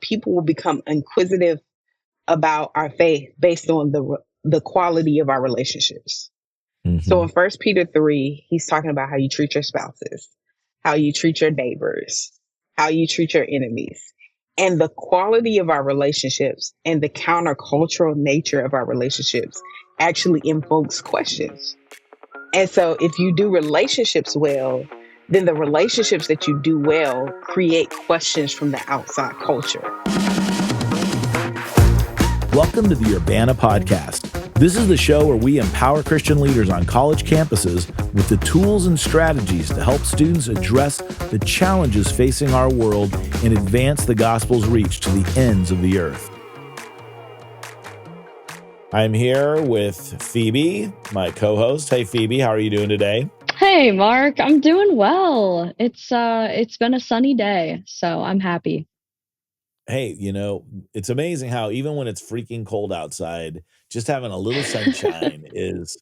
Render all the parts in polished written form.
people will become inquisitive about our faith based on the quality of our relationships. So in 1 Peter 3, he's talking about how you treat your spouses, how you treat your neighbors, how you treat your enemies. And the quality of our relationships and the countercultural nature of our relationships actually invokes questions. And so if you do relationships well, then the relationships that you do well create questions from the outside culture. Welcome to the Urbana podcast. This is the show where we empower Christian leaders on college campuses with the tools and strategies to help students address the challenges facing our world and advance the gospel's reach to the ends of the earth. I'm here with Phoebe, my co-host. Hey, Phoebe, how are you doing today? Hey, Mark, I'm doing well. It's been a sunny day, so I'm happy. Hey, it's amazing how even when it's freaking cold outside, just having a little sunshine is,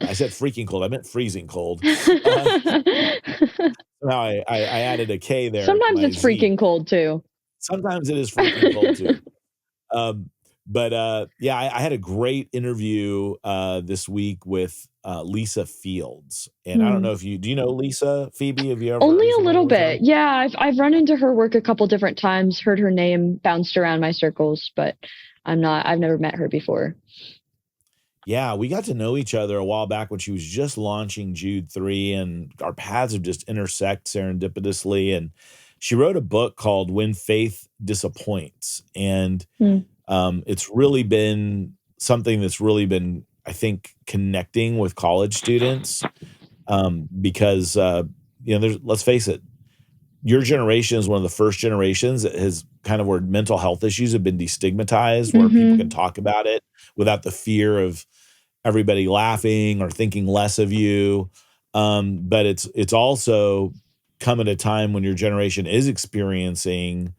I said freaking cold, I meant freezing cold. Now I added a K there. Sometimes it's freaking cold too. Sometimes it is freaking cold too. Yeah, I had a great interview this week with Lisa Fields, and I don't know if do you know Lisa, Phoebe? Have you ever? Only a little bit. Yeah, I've run into her work a couple different times, heard her name bounced around my circles, but I've never met her before. Yeah, we got to know each other a while back when she was just launching Jude 3, and our paths have just intersect serendipitously. And she wrote a book called When Faith Disappoints, and it's really been something that's really been, I think, connecting with college students because, let's face it, your generation is one of the first generations that has kind of where mental health issues have been destigmatized, where people can talk about it without the fear of everybody laughing or thinking less of you. But it's also come at a time when your generation is experiencing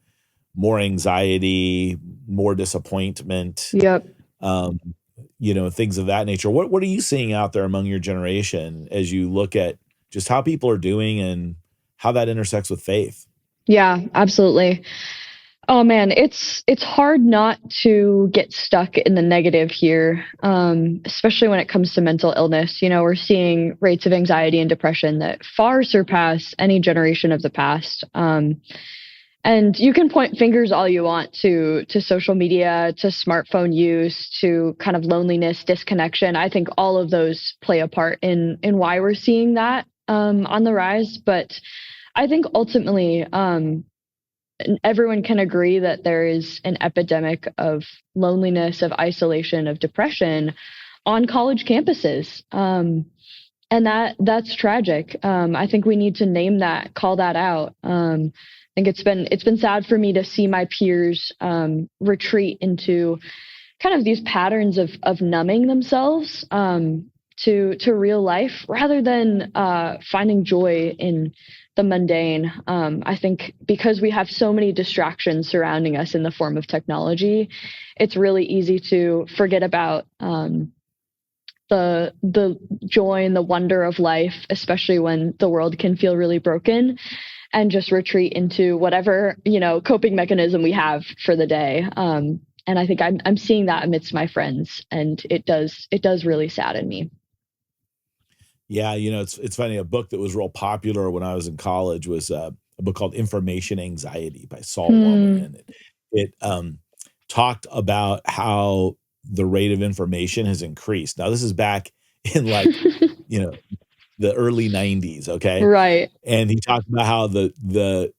more anxiety, more disappointment. Yep. Things of that nature. What are you seeing out there among your generation as you look at just how people are doing and how that intersects with faith? Yeah, absolutely. Oh man, it's hard not to get stuck in the negative here, especially when it comes to mental illness. We're seeing rates of anxiety and depression that far surpass any generation of the past. And you can point fingers all you want to social media, to smartphone use, to kind of loneliness, disconnection. I think all of those play a part in why we're seeing that on the rise. But I think ultimately, everyone can agree that there is an epidemic of loneliness, of isolation, of depression on college campuses. And that's tragic. I think we need to name that, call that out. I think it's been sad for me to see my peers retreat into kind of these patterns of numbing themselves to real life rather than finding joy in the mundane. I think because we have so many distractions surrounding us in the form of technology, it's really easy to forget about the joy and the wonder of life, especially when the world can feel really broken, and just retreat into whatever, coping mechanism we have for the day. And I think I'm seeing that amidst my friends, and it does really sadden me. Yeah, it's funny. A book that was real popular when I was in college was a book called Information Anxiety by Saul Wellman. And it talked about how the rate of information has increased. Now, this is back in the early 90s, okay? Right. And he talked about how the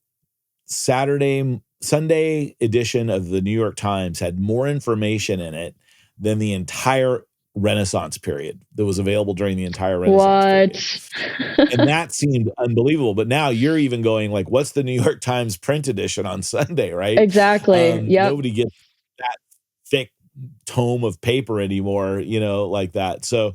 Sunday edition of the New York Times had more information in it than the entire Renaissance period that was available during the entire Renaissance period. And that seemed unbelievable. But now you're even going like, what's the New York Times print edition on Sunday, right? Exactly. Yep. Nobody gets that thick tome of paper anymore, like that. So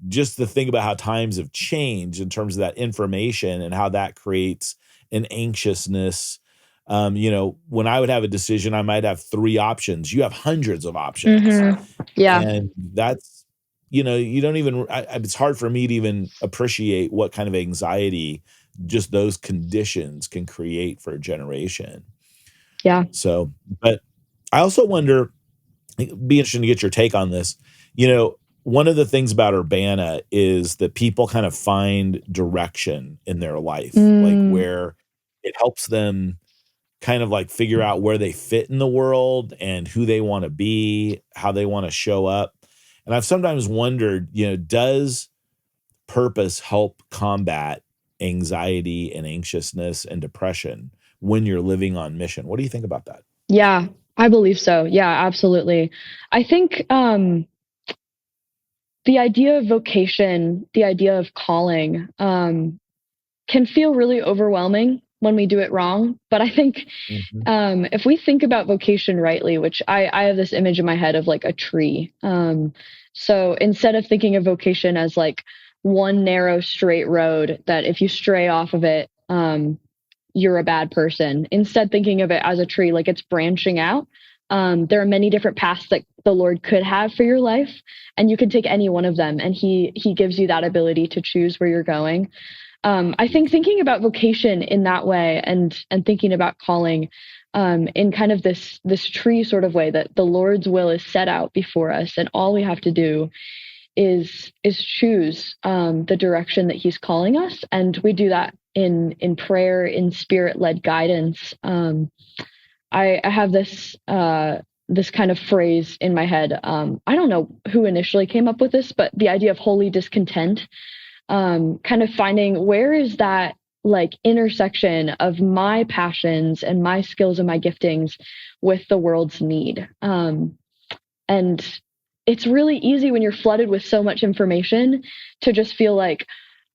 just the thing about how times have changed in terms of that information and how that creates an anxiousness. When I would have a decision, I might have 3 options. You have hundreds of options. Yeah. And that's, you don't even, it's hard for me to even appreciate what kind of anxiety just those conditions can create for a generation. Yeah. So, but I also wonder, it'd be interesting to get your take on this. You know, one of the things about Urbana is that people kind of find direction in their life, like where it helps them kind of like figure out where they fit in the world and who they want to be, how they want to show up. And I've sometimes wondered, you know, does purpose help combat anxiety and anxiousness and depression when you're living on mission? What do you think about that? Yeah, I believe so. Yeah, absolutely. I think the idea of vocation, the idea of calling, can feel really overwhelming when we do it wrong. But I think if we think about vocation rightly, which I have this image in my head of like a tree. So instead of thinking of vocation as like one narrow straight road that if you stray off of it, you're a bad person. Instead, thinking of it as a tree, like it's branching out. There are many different paths that the Lord could have for your life, and you can take any one of them, and He gives you that ability to choose where you're going. I think thinking about vocation in that way, and thinking about calling, in kind of this tree sort of way, that the Lord's will is set out before us, and all we have to do is choose the direction that He's calling us, and we do that in prayer, in spirit-led guidance. I have this this kind of phrase in my head. I don't know who initially came up with this, but the idea of holy discontent, kind of finding where is that like intersection of my passions and my skills and my giftings with the world's need. And it's really easy when you're flooded with so much information to just feel like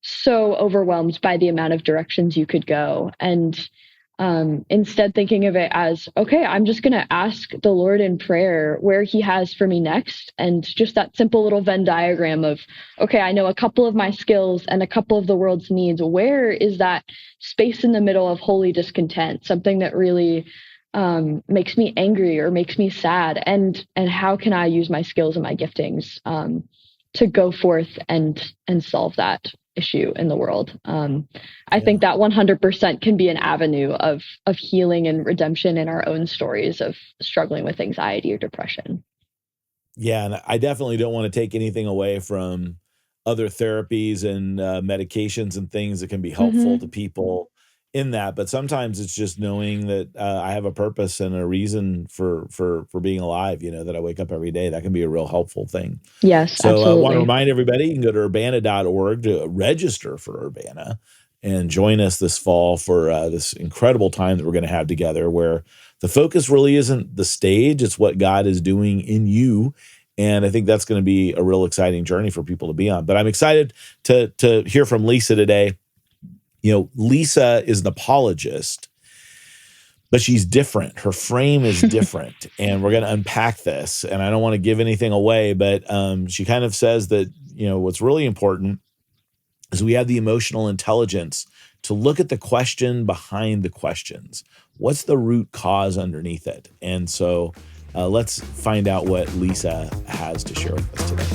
so overwhelmed by the amount of directions you could go. And instead thinking of it as, okay, I'm just going to ask the Lord in prayer where He has for me next. And just that simple little Venn diagram of, okay, I know a couple of my skills and a couple of the world's needs. Where is that space in the middle of holy discontent? Something that really makes me angry or makes me sad, and how can I use my skills and my giftings to go forth and solve that issue in the world. I think that 100% can be an avenue of healing and redemption in our own stories of struggling with anxiety or depression. Yeah, and I definitely don't want to take anything away from other therapies and medications and things that can be helpful to people in that, but sometimes it's just knowing that I have a purpose and a reason for being alive, you know, that I wake up every day. That can be a real helpful thing. Yes, so absolutely. I want to remind everybody, you can go to urbana.org to register for Urbana and join us this fall for this incredible time that we're going to have together, where the focus really isn't the stage, it's what God is doing in you. And I think that's going to be a real exciting journey for people to be on. But I'm excited to hear from Lisa today. You know, Lisa is an apologist, but she's different. Her frame is different. And we're going to unpack this. And I don't want to give anything away, but she kind of says that, you know, what's really important is we have the emotional intelligence to look at the question behind the questions. What's the root cause underneath it? And so let's find out what Lisa has to share with us today.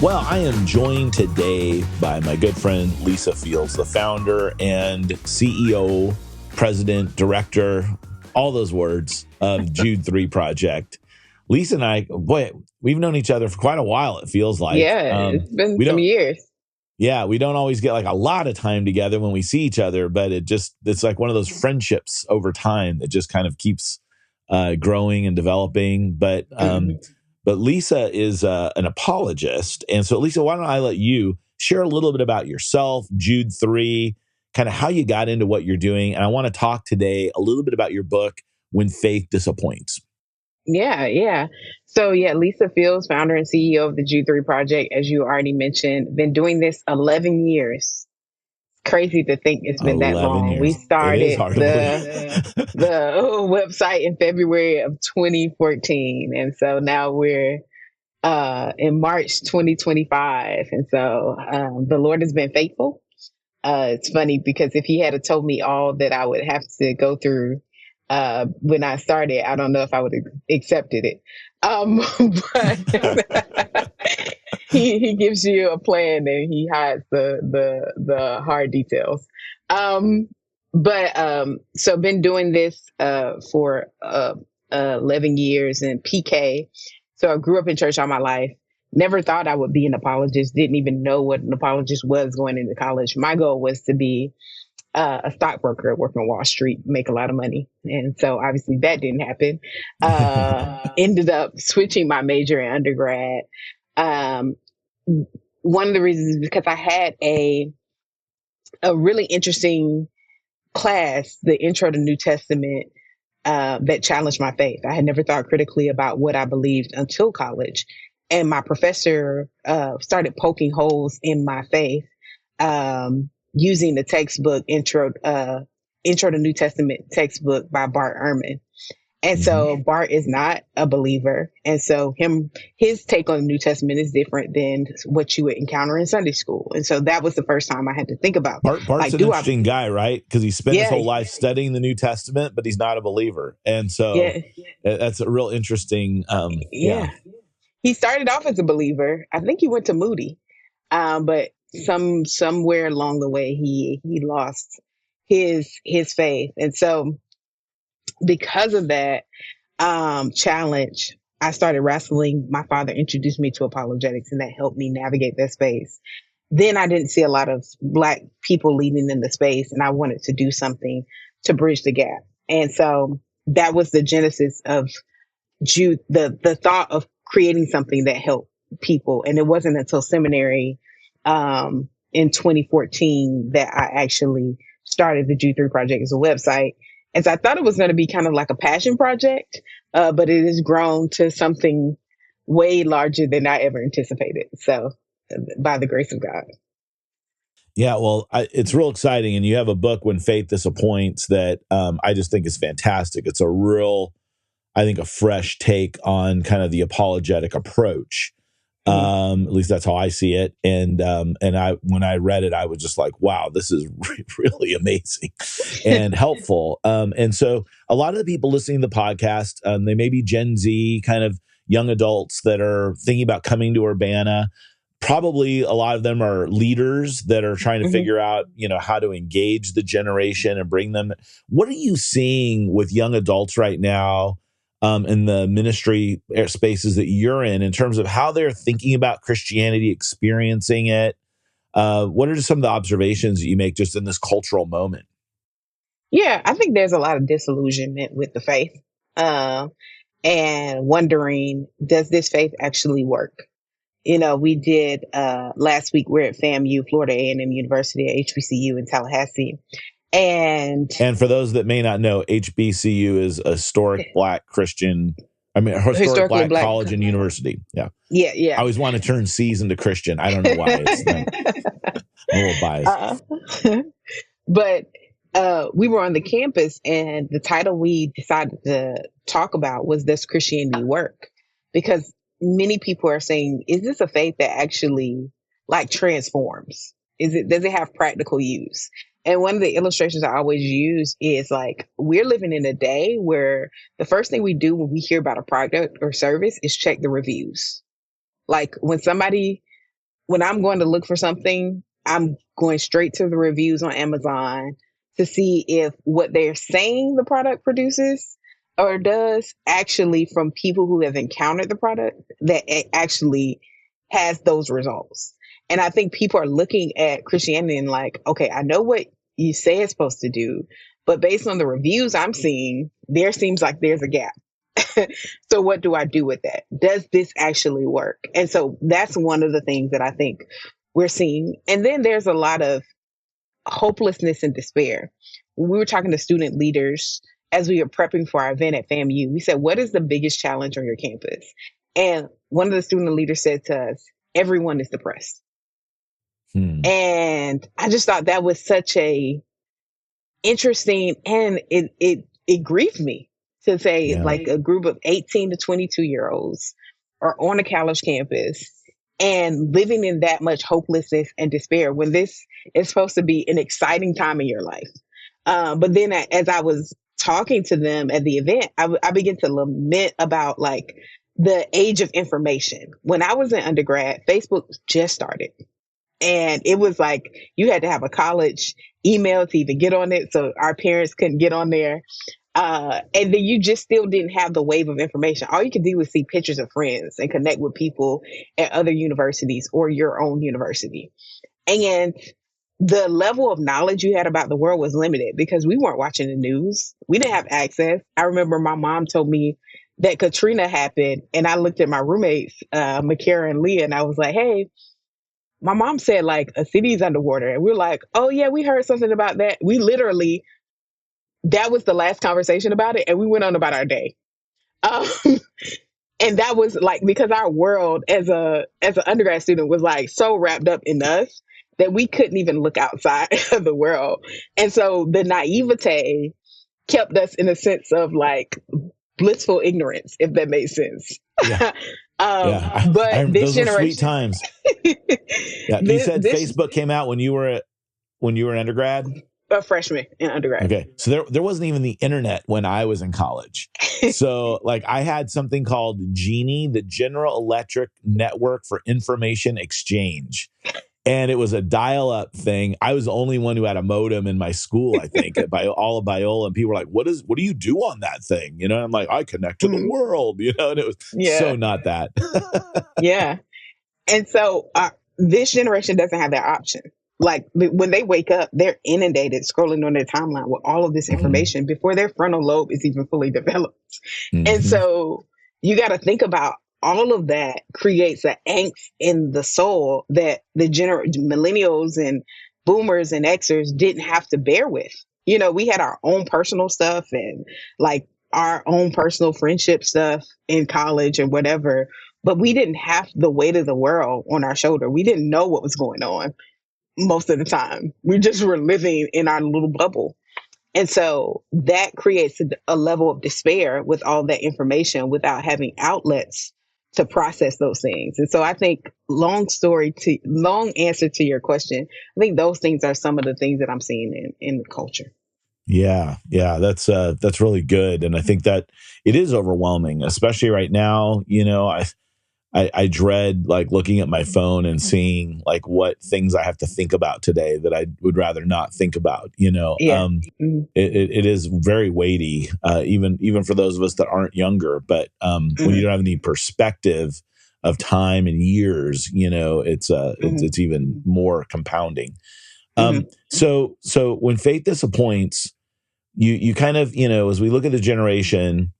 Well, I am joined today by my good friend, Lisa Fields, the founder and CEO, president, director, all those words of Jude 3 Project. Lisa and I, boy, we've known each other for quite a while, it feels like. Yeah, it's been some years. Yeah, we don't always get like a lot of time together when we see each other, but it's like one of those friendships over time that just kind of keeps growing and developing. But Lisa is an apologist. And so, Lisa, why don't I let you share a little bit about yourself, Jude 3, kind of how you got into what you're doing. And I want to talk today a little bit about your book, When Faith Disappoints. Yeah. So, Lisa Fields, founder and CEO of the Jude 3 Project, as you already mentioned, been doing this 11 years. Crazy to think it's been that long. Years. We started it is hard the website in February of 2014. And so now we're in March 2025. And so the Lord has been faithful. It's funny because if He had told me all that I would have to go through when I started, I don't know if I would have accepted it. But he gives you a plan and he hides the hard details. So been doing this for 11 years in PK. So I grew up in church all my life. Never thought I would be an apologist. Didn't even know what an apologist was going into college. My goal was to be a stockbroker, work on Wall Street, make a lot of money. And so obviously that didn't happen. Ended up switching my major in undergrad. One of the reasons is because I had a really interesting class, the Intro to New Testament, that challenged my faith. I had never thought critically about what I believed until college. And my professor started poking holes in my faith using the textbook Intro to New Testament textbook by Bart Ehrman. And so Bart is not a believer. And so his take on the New Testament is different than what you would encounter in Sunday school. And so that was the first time I had to think about Bart's like, an interesting guy, right? Because he spent his whole life studying the New Testament, but he's not a believer. And so that's a real interesting, He started off as a believer. I think he went to Moody. But somewhere along the way, he lost his faith. And so because of that challenge, I started wrestling. My father introduced me to apologetics, and that helped me navigate that space. Then I didn't see a lot of Black people leading in the space, and I wanted to do something to bridge the gap. And so that was the genesis of Jude, the thought of creating something that helped people. And it wasn't until seminary in 2014 that I actually started the Jude 3 Project as a website. And so I thought it was going to be kind of like a passion project, but it has grown to something way larger than I ever anticipated. So by the grace of God. Yeah, well, it's real exciting. And you have a book, When Faith Disappoints, that I just think is fantastic. It's a real, I think, a fresh take on kind of the apologetic approach. At least that's how I see it. And when I read it, I was just like, wow, this is really amazing and helpful. And so a lot of the people listening to the podcast, they may be Gen Z kind of young adults that are thinking about coming to Urbana. Probably a lot of them are leaders that are trying to figure out, how to engage the generation and bring them. What are you seeing with young adults right now in the ministry spaces that you're in terms of how they're thinking about Christianity, experiencing it? What are some of the observations that you make just in this cultural moment? Yeah, I think there's a lot of disillusionment with the faith and wondering, does this faith actually work? We did last week, we're at FAMU, Florida A&M University at HBCU in Tallahassee. And for those that may not know, HBCU is a historic Black Christian, historic Black college and university. Yeah. Yeah. I always want to turn C's into Christian. I don't know why. I'm a little biased. But we were on the campus, and the title we decided to talk about was, Does Christianity Work? Because many people are saying, is this a faith that actually transforms? Does it have practical use? And one of the illustrations I always use is we're living in a day where the first thing we do when we hear about a product or service is check the reviews. When I'm going to look for something, I'm going straight to the reviews on Amazon to see if what they're saying the product produces or does actually, from people who have encountered the product, that it actually has those results. And I think people are looking at Christianity and okay, I know what you say it's supposed to do, but based on the reviews I'm seeing, there seems like there's a gap. So what do I do with that? Does this actually work? And so that's one of the things that I think we're seeing. And then there's a lot of hopelessness and despair. When we were talking to student leaders as we were prepping for our event at FAMU, we said, what is the biggest challenge on your campus? And one of the student leaders said to us, everyone is depressed. And I just thought that was such a interesting, and it grieved me to say a group of 18 to 22-year-olds are on a college campus and living in that much hopelessness and despair when this is supposed to be an exciting time in your life. But then as I was talking to them at the event, I began to lament about the age of information. When I was in undergrad, Facebook just started. And it was like you had to have a college email to even get on it. So our parents couldn't get on there. And then you just still didn't have the wave of information. All you could do was see pictures of friends and connect with people at other universities or your own university. And the level of knowledge you had about the world was limited because we weren't watching the news. We didn't have access. I remember my mom told me that Katrina happened, and I looked at my roommates, Makara and Leah, and I was like, hey, my mom said like a city's underwater. And we're like, oh yeah, we heard something about that. We literally, that was the last conversation about it. And we went on about our day. Um, and that was like, because our world as an undergrad student was like so wrapped up in us that we couldn't even look outside of the world. And so the naivete kept us in a sense of like blissful ignorance, if that makes sense. Yeah. But this those generation, were sweet times. Yeah, you said Facebook came out when you were an undergrad? A freshman in undergrad. Okay, so there wasn't even the internet when I was in college. So like I had something called Genie, the General Electric Network for Information Exchange. And it was a dial-up thing. I was the only one who had a modem in my school, I think, at all of Biola. And people were like, what do you do on that thing? You know, and I'm like, I connect to the world, you know, and it was so not that. Yeah. And so this generation doesn't have that option. Like when they wake up, they're inundated scrolling on their timeline with all of this information before their frontal lobe is even fully developed. And so you got to think about all of that creates an angst in the soul that the millennials and boomers and Xers didn't have to bear with. You know, we had our own personal stuff and like our own personal friendship stuff in college and whatever, but we didn't have the weight of the world on our shoulder. We didn't know what was going on most of the time. We just were living in our little bubble. And so that creates a level of despair with all that information without having outlets to process those things. And so I think long answer to your question, I think those things are some of the things that I'm seeing in the culture. Yeah, that's really good. And I think that it is overwhelming, especially right now. You know, I dread like looking at my phone and seeing like what things I have to think about today that I would rather not think about, you know. It is very weighty, even for those of us that aren't younger, but when you don't have any perspective of time and years, you know, it's even more compounding. So when faith disappoints, you kind of, you know, as we look at the generation,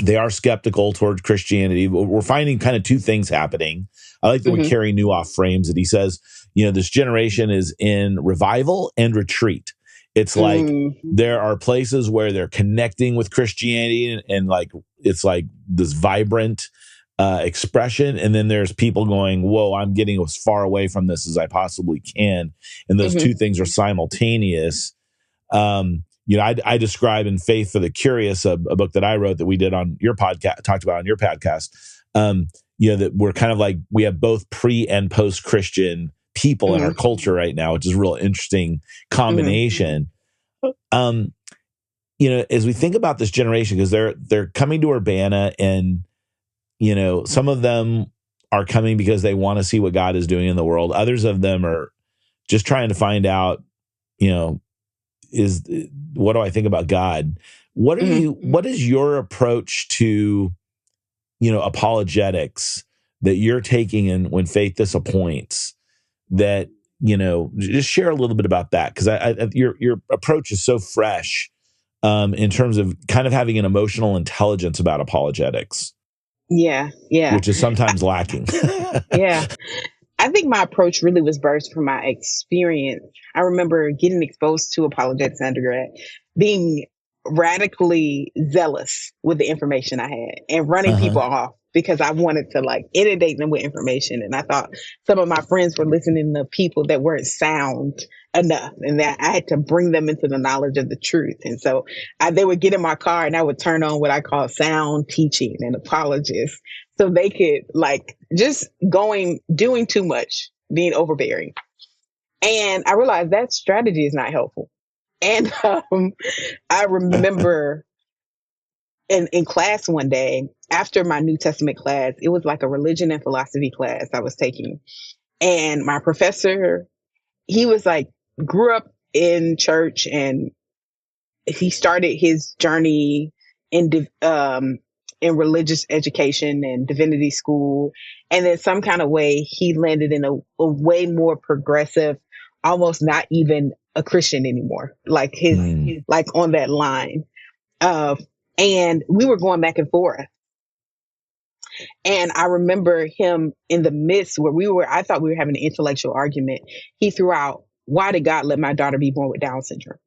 they are skeptical toward Christianity. We're finding kind of two things happening. I like that when Carey Nieuwhof frames it. He says, you know, this generation is in revival and retreat. It's like there are places where they're connecting with Christianity and like it's like this vibrant expression. And then there's people going, whoa, I'm getting as far away from this as I possibly can. And those two things are simultaneous. You know, I describe in Faith for the Curious, a book that I wrote that we did on your podcast, talked about on your podcast. You know, that we're kind of like, we have both pre and post Christian people in our culture right now, which is a real interesting combination. You know, as we think about this generation, because they're coming to Urbana, and you know, some of them are coming because they want to see what God is doing in the world. Others of them are just trying to find out, you know, what do I think about God? What is your approach to, you know, apologetics that you're taking in when faith disappoints? That, you know, just share a little bit about that, because your approach is so fresh in terms of kind of having an emotional intelligence about apologetics. Yeah. Which is sometimes lacking. Yeah. I think my approach really was birthed from my experience. I remember getting exposed to apologetics undergrad, being radically zealous with the information I had and running people off because I wanted to like inundate them with information. And I thought some of my friends were listening to people that weren't sound enough and that I had to bring them into the knowledge of the truth. And so they would get in my car and I would turn on what I call sound teaching and apologists. So they could like just doing too much, being overbearing. And I realized that strategy is not helpful. And I remember in class one day after my New Testament class. It was like a religion and philosophy class I was taking. And my professor, he was like, grew up in church, and he started his journey in religious education and divinity school. And then some kind of way he landed in a way more progressive, almost not even a Christian anymore, like his like on that line. And we were going back and forth. And I remember him in the midst where I thought we were having an intellectual argument. He threw out, "Why did God let my daughter be born with Down syndrome?"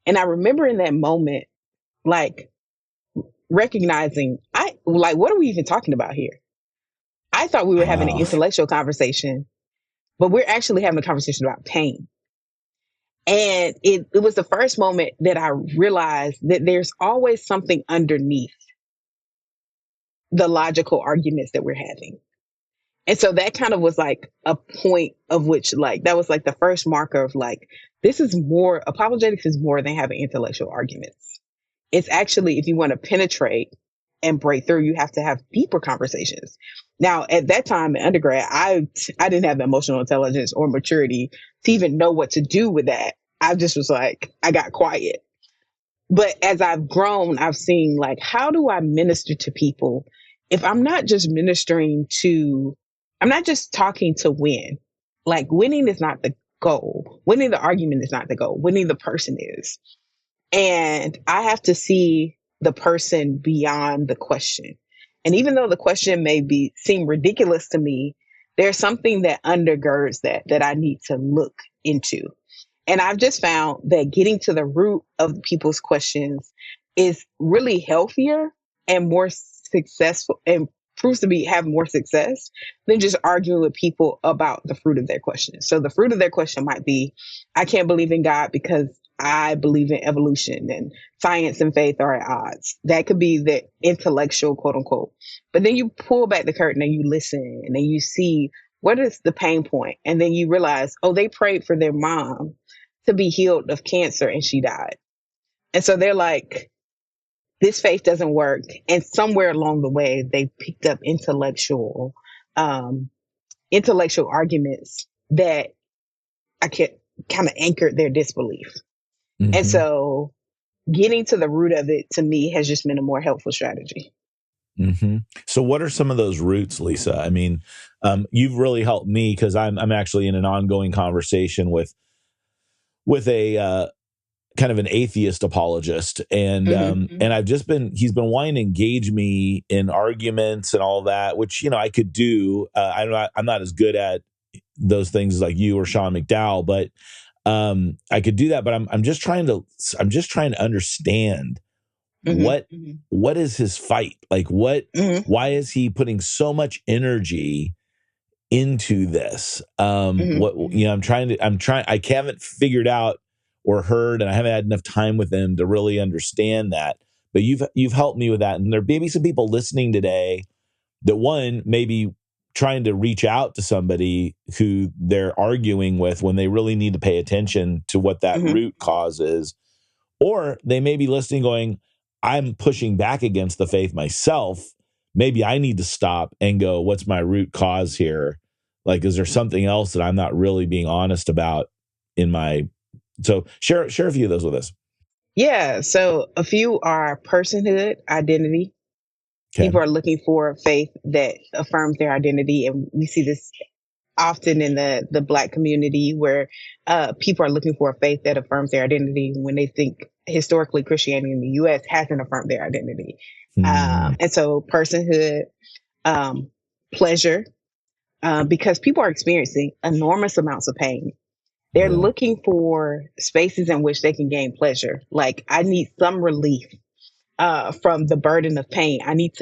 And I remember in that moment, like recognizing, what are we even talking about here? I thought we were having an intellectual conversation, but we're actually having a conversation about pain. And it was the first moment that I realized that there's always something underneath the logical arguments that we're having. And so that kind of was like a point of which, like, that was like the first marker of like, apologetics is more than having intellectual arguments. It's actually, if you want to penetrate and break through, you have to have deeper conversations. Now, at that time in undergrad, I didn't have the emotional intelligence or maturity to even know what to do with that. I just was like, I got quiet. But as I've grown, I've seen, like, how do I minister to people if I'm not just I'm not just talking to win. Like, winning is not the goal. Winning the argument is not the goal. Winning the person is. And I have to see the person beyond the question. And even though the question may seem ridiculous to me, there's something that undergirds that I need to look into. And I've just found that getting to the root of people's questions is really healthier and more successful, and proves to have more success than just arguing with people about the fruit of their question. So the fruit of their question might be, I can't believe in God because I believe in evolution, and science and faith are at odds. That could be the intellectual, quote unquote. But then you pull back the curtain and you listen, and then you see, what is the pain point? And then you realize, oh, they prayed for their mom to be healed of cancer and she died. And so they're like, this faith doesn't work. And somewhere along the way, they picked up intellectual arguments that I could kind of anchored their disbelief. Mm-hmm. And so getting to the root of it, to me, has just been a more helpful strategy. Mm-hmm. So what are some of those roots, Lisa? I mean, you've really helped me because I'm actually in an ongoing conversation with a kind of an atheist apologist, and and he's been wanting to engage me in arguments and all that, which, you know, I could do. I'm not as good at those things as like you or Sean McDowell, but I could do that. But I'm just trying to understand what is his fight? Like why is he putting so much energy into this? What, you know, I haven't figured out or heard, and I haven't had enough time with him to really understand that. But you've helped me with that. And there may be some people listening today that, one, maybe trying to reach out to somebody who they're arguing with when they really need to pay attention to what that root cause is. Or they may be listening going, I'm pushing back against the faith myself. Maybe I need to stop and go, what's my root cause here? Like, is there something else that I'm not really being honest about in my... So share a few of those with us. Yeah. So a few are personhood, identity. Okay. People are looking for faith that affirms their identity. And we see this often in the Black community, where people are looking for a faith that affirms their identity when they think historically Christianity in the U.S. hasn't affirmed their identity. And so personhood, pleasure, because people are experiencing enormous amounts of pain. They're looking for spaces in which they can gain pleasure. Like, I need some relief from the burden of pain. I need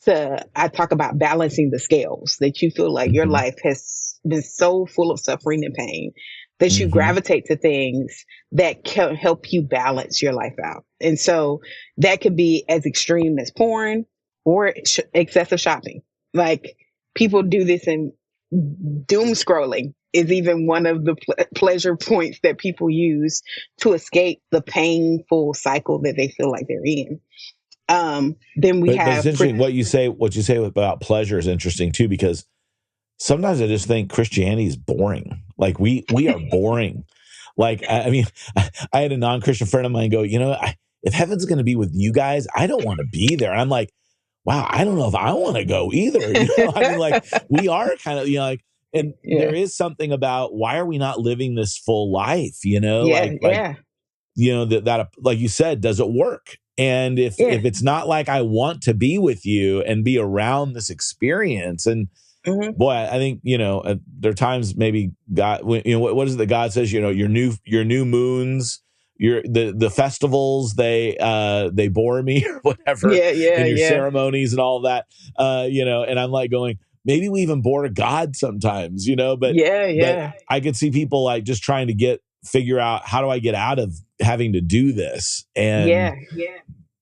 I talk about balancing the scales, that you feel like your life has been so full of suffering and pain that you gravitate to things that can help you balance your life out. And so that could be as extreme as porn or excessive shopping. Like, people do this, and doom scrolling is even one of the pleasure points that people use to escape the painful cycle that they feel like they're in. Then we but it's have interesting what you say about pleasure is interesting too, because sometimes I just think Christianity is boring. Like we are boring. Like, I mean, I had a non-Christian friend of mine go, if heaven's going to be with you guys, I don't want to be there. And I'm like, wow, I don't know if I want to go either. I mean, like we are kind of, like, and there is something about why are we not living this full life? That like you said, does it work? And if it's not like I want to be with you and be around this experience, and boy, I think there are times maybe God, what is it that God says? Your new moons, the festivals, they bore me or whatever. And your ceremonies and all that, and I'm like going, maybe we even bore God sometimes, but I could see people like just trying to figure out how do I get out of having to do this, and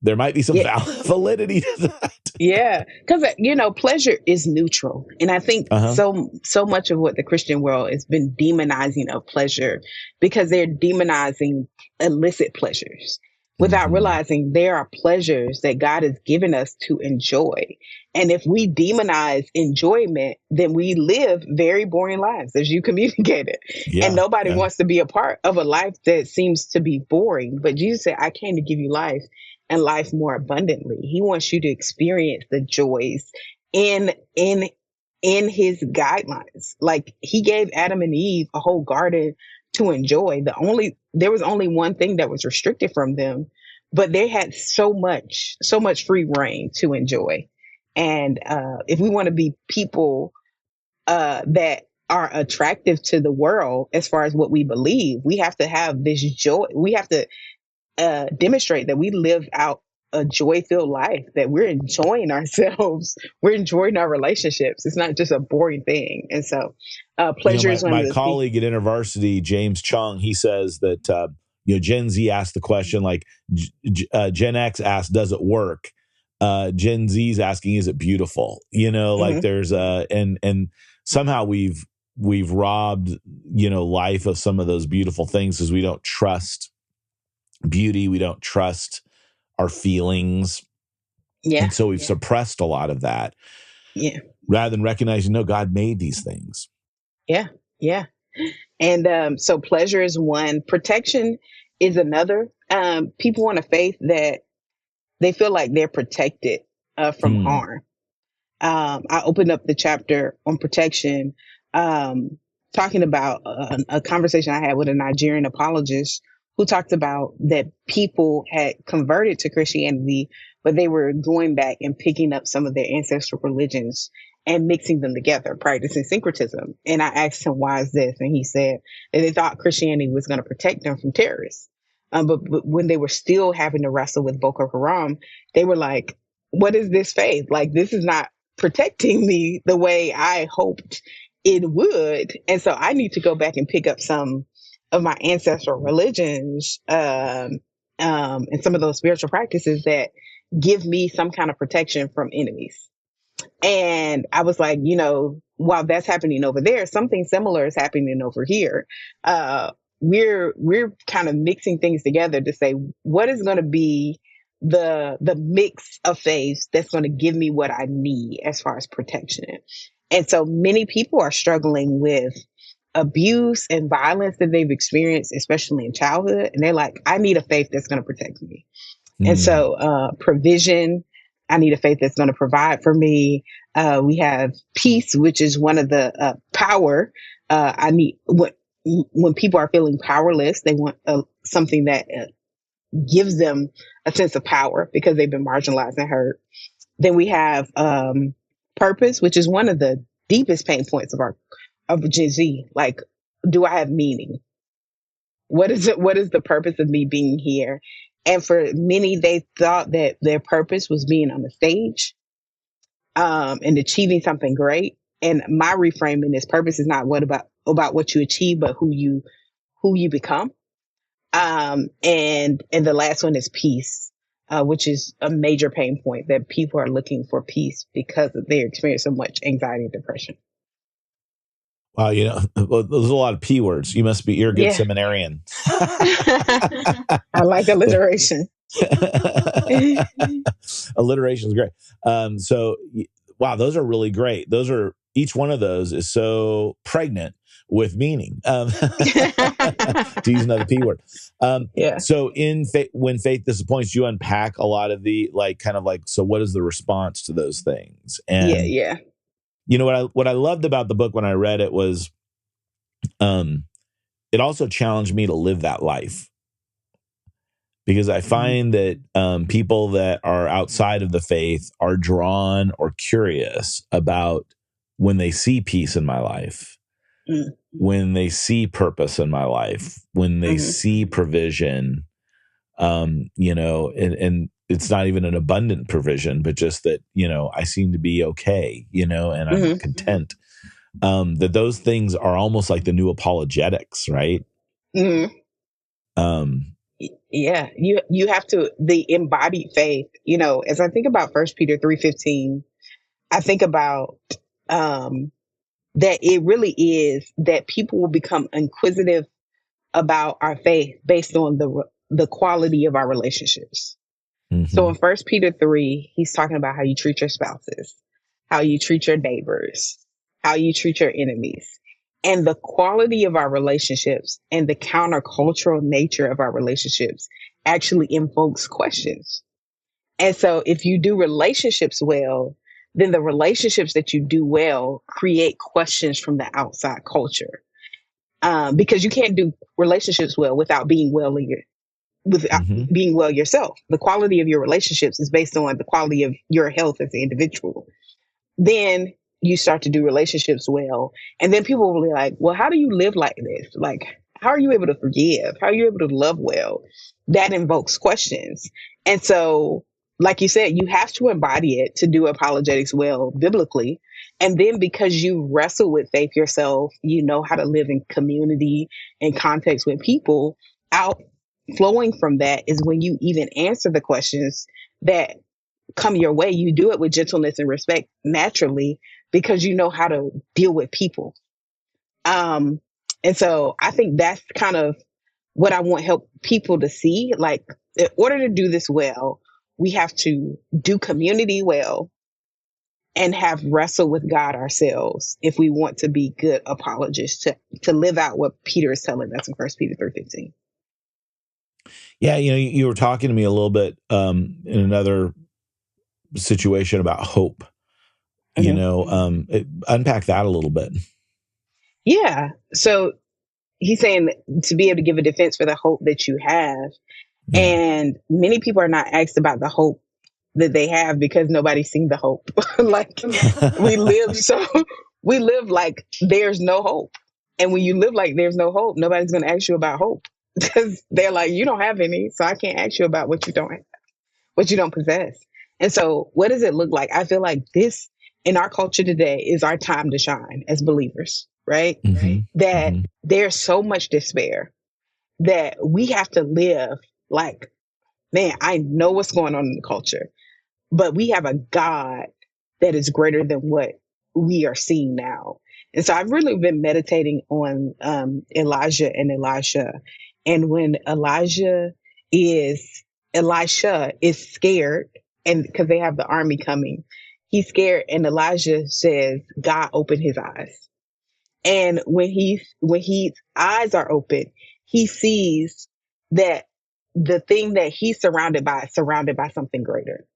there might be some validity to that. Because pleasure is neutral, and I think so much of what the Christian world has been demonizing of pleasure, because they're demonizing illicit pleasures without realizing there are pleasures that God has given us to enjoy. And if we demonize enjoyment, then we live very boring lives, as you communicated. And nobody wants to be a part of a life that seems to be boring. But Jesus said, I came to give you life, and life more abundantly. He wants you to experience the joys in his guidelines. Like he gave Adam and Eve a whole garden to enjoy. There was only one thing that was restricted from them, but they had so much free reign to enjoy. And if we want to be people that are attractive to the world as far as what we believe, we have to have this joy. We have to demonstrate that we live out a joy-filled life, that we're enjoying ourselves, we're enjoying our relationships. It's not just a boring thing. And so pleasure is one my of the colleague at InterVarsity, James Chung, he says that Gen Z asked the question, like Gen X asked, does it work? Gen Z's asking, is it beautiful? Like there's and somehow we've robbed life of some of those beautiful things, because we don't trust beauty, we don't trust our feelings, and so we've suppressed a lot of that, rather than recognizing, no, God made these things. And so pleasure is one, protection is another. People want a faith that they feel like they're protected from harm. I opened up the chapter on protection, talking about a conversation I had with a Nigerian apologist who talked about that people had converted to Christianity, but they were going back and picking up some of their ancestral religions and mixing them together, practicing syncretism. And I asked him, why is this? And he said that they thought Christianity was going to protect them from terrorists. But when they were still having to wrestle with Boko Haram, they were like, what is this faith? Like, this is not protecting me the way I hoped it would. And so I need to go back and pick up some of my ancestral religions and some of those spiritual practices that give me some kind of protection from enemies. And I was like, while that's happening over there, something similar is happening over here. We're kind of mixing things together to say, what is going to be the mix of faiths that's going to give me what I need as far as protection. And so many people are struggling with abuse and violence that they've experienced, especially in childhood. And they're like, I need a faith that's going to protect me. And so provision, I need a faith that's going to provide for me. We have peace, which is one of the power. I need when people are feeling powerless, they want something that gives them a sense of power because they've been marginalized and hurt. Then we have purpose, which is one of the deepest pain points of Gen Z. Like, do I have meaning? What is it? What is the purpose of me being here? And for many, they thought that their purpose was being on the stage and achieving something great. And my reframing is purpose is not about what you achieve, but who you become. And the last one is peace, which is a major pain point that people are looking for peace because they experience so much anxiety and depression. Wow, there's a lot of P words. You're a good seminarian. I like alliteration. Alliteration is great. So, wow, those are really great. Each one of those is so pregnant with meaning. To use another P word. Yeah. So when faith disappoints, you unpack a lot of the so what is the response to those things? And yeah. you know what I loved about the book when I read it was, it also challenged me to live that life. Because I find that people that are outside of the faith are drawn or curious about when they see peace in my life, when they see purpose in my life, when they see provision, and it's not even an abundant provision, but just that, I seem to be okay, and I'm content. That those things are almost like the new apologetics, right? Yeah, you have to, the embodied faith, as I think about 1 Peter 3:15, I think about that it really is that people will become inquisitive about our faith based on the quality of our relationships. So in 1 Peter 3, he's talking about how you treat your spouses, how you treat your neighbors, how you treat your enemies. And the quality of our relationships and the countercultural nature of our relationships actually invokes questions. And so if you do relationships well, then the relationships that you do well create questions from the outside culture. Because you can't do relationships well without being well being well yourself. The quality of your relationships is based on the quality of your health as an individual. Then you start to do relationships well. And then people will be like, well, how do you live like this? Like, how are you able to forgive? How are you able to love well? That invokes questions. And so, like you said, you have to embody it to do apologetics well biblically. And then because you wrestle with faith yourself, you know how to live in community and context with people. Outflowing from that is when you even answer the questions that come your way. You do it with gentleness and respect naturally because you know how to deal with people. And so I think that's kind of what I want help people to see. Like, in order to do this well, we have to do community well and have wrestle with God ourselves if we want to be good apologists to live out what Peter is telling us in 1 Peter 3:15. Yeah, you were talking to me a little bit in another situation about hope. Unpack that a little bit. Yeah. So he's saying to be able to give a defense for the hope that you have. Yeah. And many people are not asked about the hope that they have because nobody's seen the hope. Like we live like there's no hope. And when you live like there's no hope, nobody's going to ask you about hope because they're like, you don't have any. So I can't ask you about what you don't have, what you don't possess. And so what does it look like? I feel like this in our culture today is our time to shine as believers, right? That there's so much despair that we have to live like, man, I know what's going on in the culture, but we have a God that is greater than what we are seeing now. And so I've really been meditating on Elijah and Elisha. And when Elisha is scared, and because they have the army coming, he's scared. And Elijah says, God opened his eyes. And when his eyes are open, he sees that the thing that he's surrounded by is surrounded by something greater.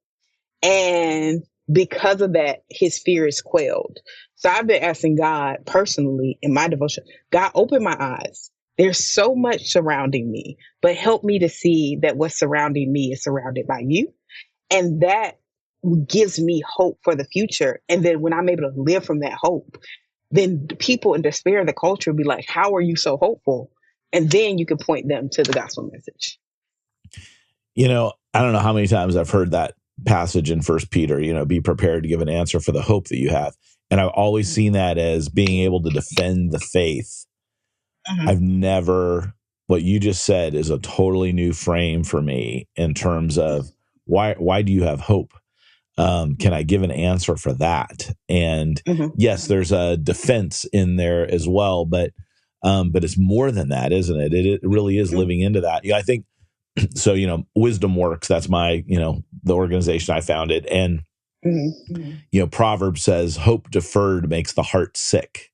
And because of that, his fear is quelled. So I've been asking God personally in my devotion, God, open my eyes. There's so much surrounding me, but help me to see that what's surrounding me is surrounded by you. And that gives me hope for the future. And then when I'm able to live from that hope, then people in despair, the culture will be like, how are you so hopeful? And then you can point them to the gospel message. I don't know how many times I've heard that passage in 1 Peter, be prepared to give an answer for the hope that you have. And I've always seen that as being able to defend the faith. I've never, what you just said is a totally new frame for me in terms of why do you have hope? Can I give an answer for that? And yes, there's a defense in there as well, but it's more than that, isn't it? It really is living into that. I think So, Wisdom Works, that's my, the organization I founded. And, Proverbs says, hope deferred makes the heart sick.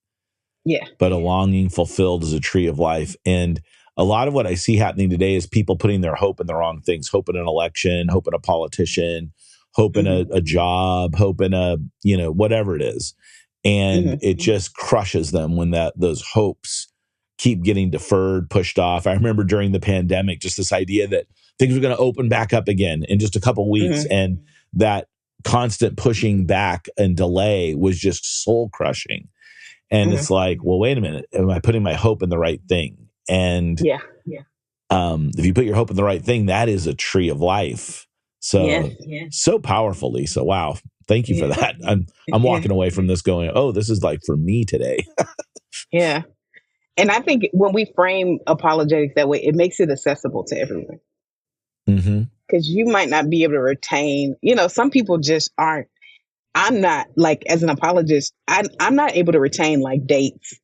Yeah. But a longing fulfilled is a tree of life. And a lot of what I see happening today is people putting their hope in the wrong things, hope in an election, hope in a politician, hope in a job, hope in whatever it is. And it just crushes them when those hopes keep getting deferred, pushed off. I remember during the pandemic, just this idea that things were going to open back up again in just a couple weeks. And that constant pushing back and delay was just soul crushing. And it's like, well, wait a minute. Am I putting my hope in the right thing? And if you put your hope in the right thing, that is a tree of life. So, so powerful, Lisa. Wow. Thank you for that. I'm walking away from this going, oh, this is like for me today. Yeah. And I think when we frame apologetics that way, it makes it accessible to everyone. Because you might not be able to retain, some people just aren't. I'm not, like, as an apologist, I'm not able to retain like dates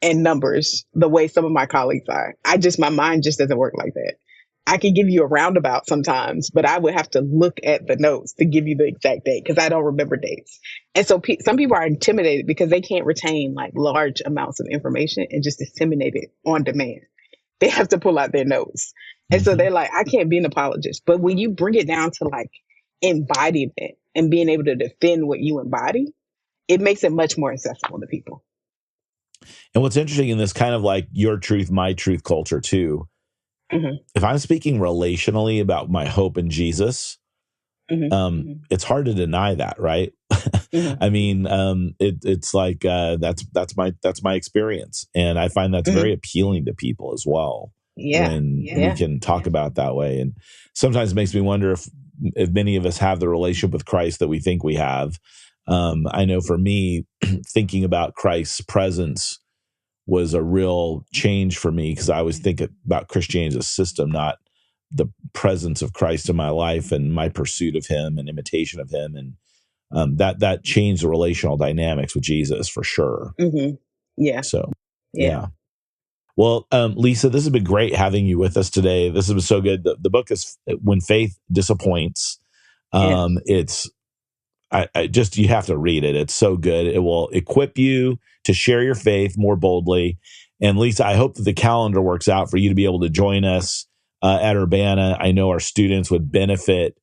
and numbers the way some of my colleagues are. My mind just doesn't work like that. I can give you a roundabout sometimes, but I would have to look at the notes to give you the exact date because I don't remember dates. And so some people are intimidated because they can't retain like large amounts of information and just disseminate it on demand. They have to pull out their notes. And so they're like, I can't be an apologist. But when you bring it down to like embodiment and being able to defend what you embody, it makes it much more accessible to people. And what's interesting in this kind of like your truth, my truth culture too, if I'm speaking relationally about my hope in Jesus, it's hard to deny that, right? I mean, it's like that's my experience, and I find that's very appealing to people as well. When we can talk about that way, and sometimes it makes me wonder if many of us have the relationship with Christ that we think we have. I know for me, thinking about Christ's presence was a real change for me because I always think about Christianity as a system, not the presence of Christ in my life and my pursuit of him and imitation of him. And that changed the relational dynamics with Jesus for sure. Yeah. So, yeah. Well, Lisa, this has been great having you with us today. This has been so good. The book is When Faith Disappoints. It's I just, you have to read it. It's so good. It will equip you to share your faith more boldly. And Lisa, I hope that the calendar works out for you to be able to join us at Urbana. I know our students would benefit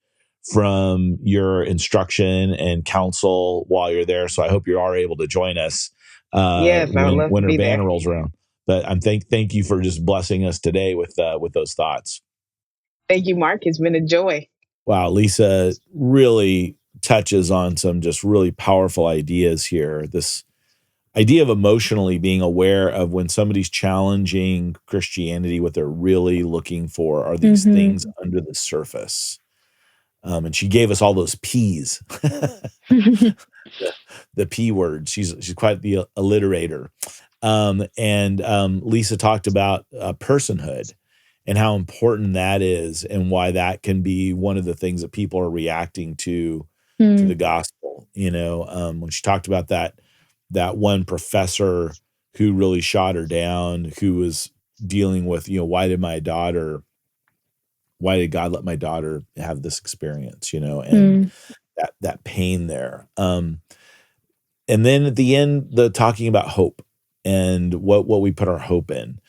from your instruction and counsel while you're there. So I hope you are able to join us when Urbana rolls around. But thank you for just blessing us today with those thoughts. Thank you, Mark. It's been a joy. Wow, Lisa really touches on some just really powerful ideas here. This idea of emotionally being aware of when somebody's challenging Christianity, what they're really looking for are these things under the surface. And she gave us all those P's, the P word. She's quite the alliterator. Lisa talked about personhood and how important that is and why that can be one of the things that people are reacting to the gospel. When she talked about that one professor who really shot her down, who was dealing with, why did God let my daughter have this experience, and that pain there. And then at the end, the talking about hope and what we put our hope in.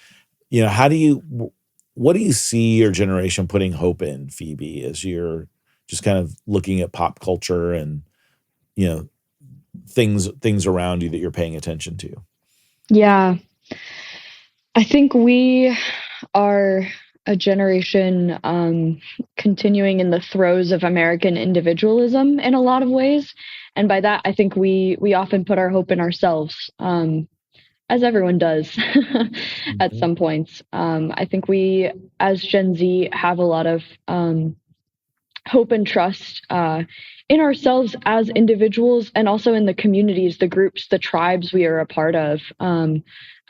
What do you see your generation putting hope in, Phoebe, as you're just kind of looking at pop culture and, things around you that you're paying attention to? Yeah. I think we are a generation continuing in the throes of American individualism in a lot of ways. And by that, I think we often put our hope in ourselves, as everyone does at some points. I think we, as Gen Z, have a lot of hope and trust in ourselves as individuals and also in the communities, the groups, the tribes we are a part of.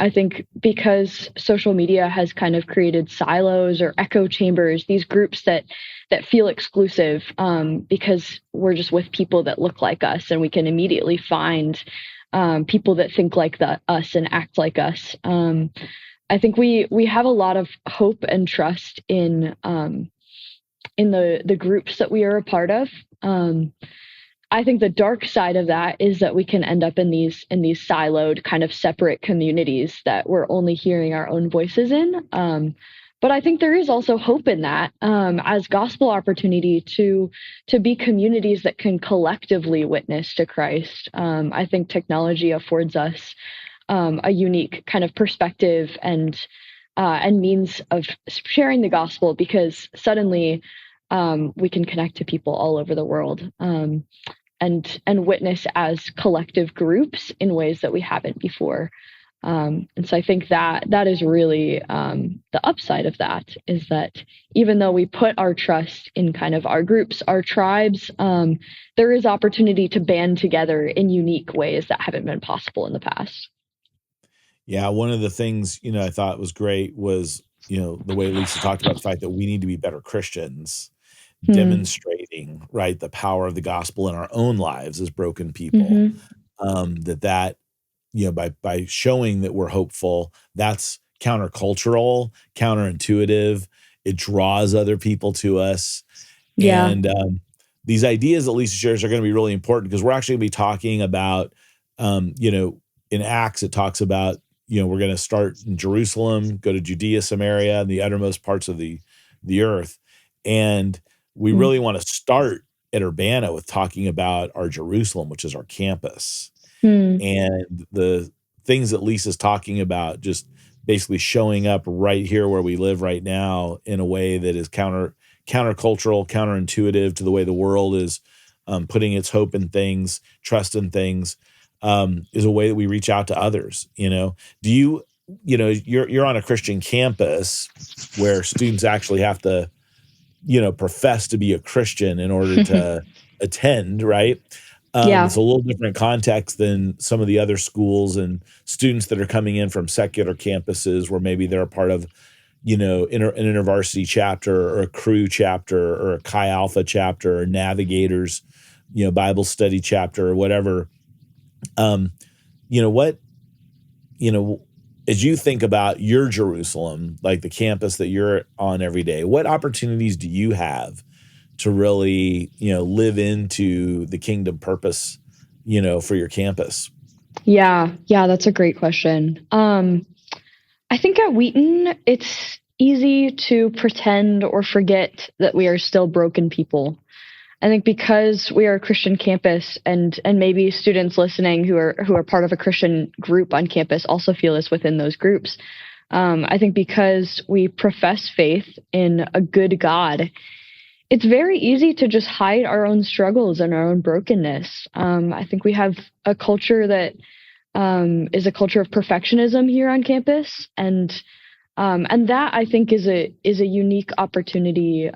I think because social media has kind of created silos or echo chambers, these groups that feel exclusive because we're just with people that look like us and we can immediately find people that think like us and act like us. I think we have a lot of hope and trust in in the groups that we are a part of. I think the dark side of that is that we can end up in these siloed kind of separate communities that we're only hearing our own voices in. But I think there is also hope in that, as gospel opportunity to be communities that can collectively witness to Christ. I think technology affords us a unique kind of perspective and means of sharing the gospel, because suddenly we can connect to people all over the world. And witness as collective groups in ways that we haven't before. And so I think that is really the upside of that, is that even though we put our trust in kind of our groups, our tribes, there is opportunity to band together in unique ways that haven't been possible in the past. Yeah, one of the things, I thought was great was, the way Lisa talked about the fact that we need to be better Christians, demonstrating, right, the power of the gospel in our own lives as broken people. That by showing that we're hopeful, that's countercultural, counterintuitive. It draws other people to us. Yeah. And these ideas that Lisa shares are going to be really important, because we're actually going to be talking about, in Acts, it talks about, we're going to start in Jerusalem, go to Judea, Samaria, and the uttermost parts of the earth. And we really want to start at Urbana with talking about our Jerusalem, which is our campus. And the things that Lisa's talking about, just basically showing up right here where we live right now in a way that is countercultural, counterintuitive to the way the world is putting its hope in things, trust in things, is a way that we reach out to others. Do you, you're on a Christian campus where students actually have to, profess to be a Christian in order to attend, right? It's a little different context than some of the other schools and students that are coming in from secular campuses, where maybe they're a part of, an InterVarsity chapter or a Crew chapter or a Chi Alpha chapter or Navigators, Bible study chapter or whatever. As you think about your Jerusalem, like the campus that you're on every day, what opportunities do you have to really, live into the kingdom purpose, for your campus? Yeah, that's a great question. I think at Wheaton, it's easy to pretend or forget that we are still broken people. I think because we are a Christian campus, and maybe students listening who are part of a Christian group on campus also feel this within those groups. I think because we profess faith in a good God, it's very easy to just hide our own struggles and our own brokenness. I think we have a culture that is a culture of perfectionism here on campus, and that, I think, is a unique opportunity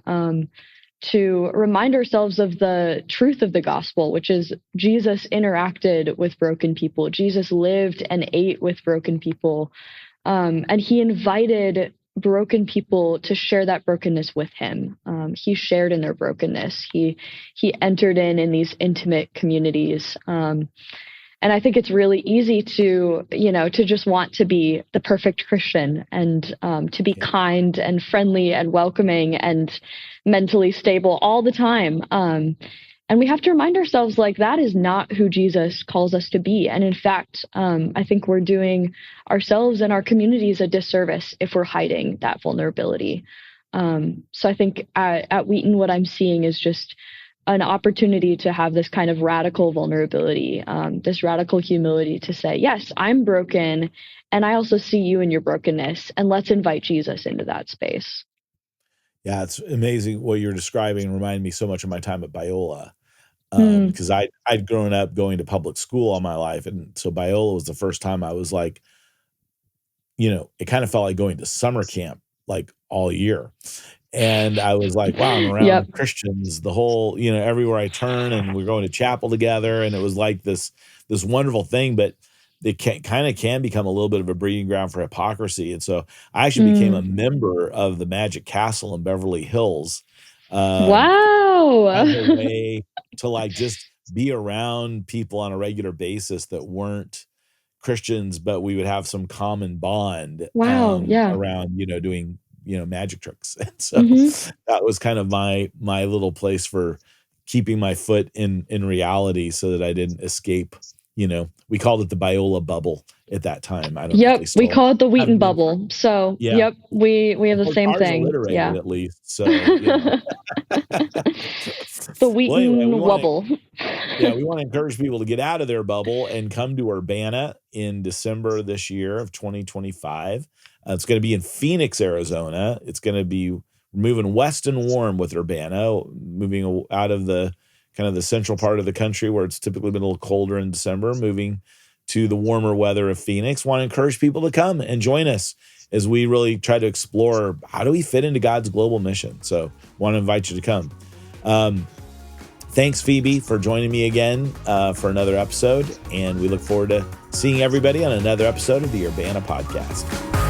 to remind ourselves of the truth of the gospel, which is Jesus interacted with broken people. Jesus lived and ate with broken people, and he invited broken people to share that brokenness with him. He shared in their brokenness. He entered in these intimate communities. And I think it's really easy to just want to be the perfect Christian and to be kind and friendly and welcoming and mentally stable all the time. And we have to remind ourselves, like, that is not who Jesus calls us to be. And in fact, I think we're doing ourselves and our communities a disservice if we're hiding that vulnerability. So I think at Wheaton, what I'm seeing is just an opportunity to have this kind of radical vulnerability, this radical humility to say, yes, I'm broken, and I also see you in your brokenness, and let's invite Jesus into that space. Yeah, it's amazing what you're describing. Reminded me so much of my time at Biola, because I'd grown up going to public school all my life, and so Biola was the first time I was like, it kind of felt like going to summer camp like all year. And I was like, wow, I'm around Christians the whole, everywhere I turn, and we're going to chapel together. And it was like this wonderful thing, but it can become a little bit of a breeding ground for hypocrisy. And so I actually became a member of the Magic Castle in Beverly Hills. Wow. As a way to like just be around people on a regular basis that weren't Christians, but we would have some common bond around, doing magic tricks. And so that was kind of my little place for keeping my foot in reality so that I didn't escape. We called it the Biola bubble at that time. I don't know if they still we call it the Wheaton have bubble. So yeah. yep, we have the same Ours thing. alliterated Yeah. at least. So the Wheaton wobble. We want to encourage people to get out of their bubble and come to Urbana in December this year of 2025. It's going to be in Phoenix, Arizona. It's going to be moving west and warm with Urbana, moving out of the kind of the central part of the country where it's typically been a little colder in December, moving to the warmer weather of Phoenix. Want to encourage people to come and join us as we really try to explore how do we fit into God's global mission. So want to invite you to come. Thanks, Phoebe, for joining me again for another episode. And we look forward to seeing everybody on another episode of the Urbana Podcast.